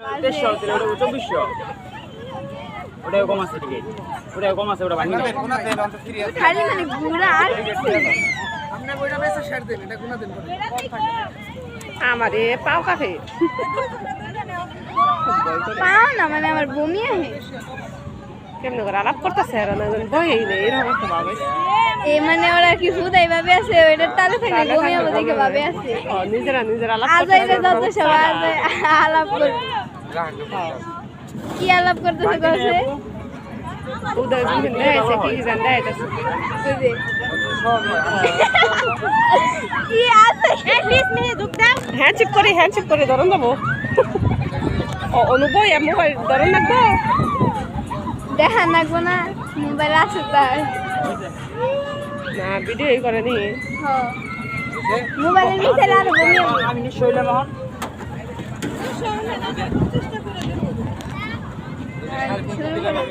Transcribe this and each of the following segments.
2400 ওটা কম আছে টিকিট ওটা কম আছে ওটা ভাঙি খালি মানে ঘোরা আর আপনি ওইটা বেশি শেয়ার দেন এটা গুনা দেন আমারে পাও কাফে পাও না মানে আমার বমি আহে কেমনে করে আলাপ করতেছে আর না বইই নেই এরকম একটা ভাব এ মানে ওরা কি হুদাই ভাবে আছে ওইটা তালে থাকে বমি হবে দেখে ভাবে আছে নিজেরা আলাপ আজাইরে যত সবাই আলাপ করে কি আলাপ করতেছে কইছে উদয় দিন দেয়ছে কি জান দেয়ছে কি আছে 20 মিনিট ঢুক দাও হ্যান্ডশেক করে ধরন দেবো অনুভব মোবাইল ধরন লাগবো দেখা লাগবো না মোবাইল আছে তার না ভিডিও করে নি মোবাইলের নিচে আর বমি আমি নিশ্চয় হইলাম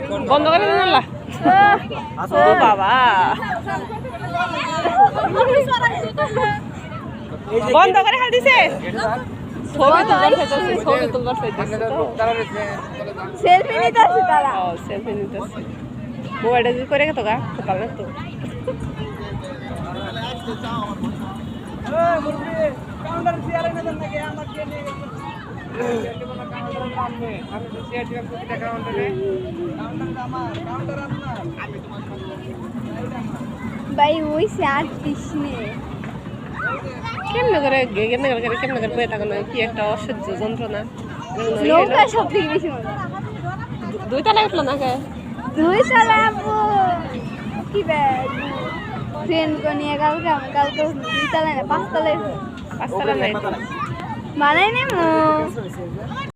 এখন বন্ধ করে দেন আল্লাহ ও বাবা বন্ধ করে হাল দিছে ছবি তুলবার চাইতেছে সেলফি নিতেছে তারা সেলফি নিতেছে মোবাইলটা যদি করে গেতো গা সকাল রাখতো ভাই ওই সে 38 মিনিট কেমনে করে কেমনে করে বয়ে থাকানো কি একটা অসহ্য যন্ত্রণা নৌকা সব থেকে বেশি মজা দুই তলা উঠলো না কে দুই সালে আপু কি ট্রেন করে নিয়ে কালকে দুই তলায় না 5 তলায় পাঁচতলা নাই বানাই নেমো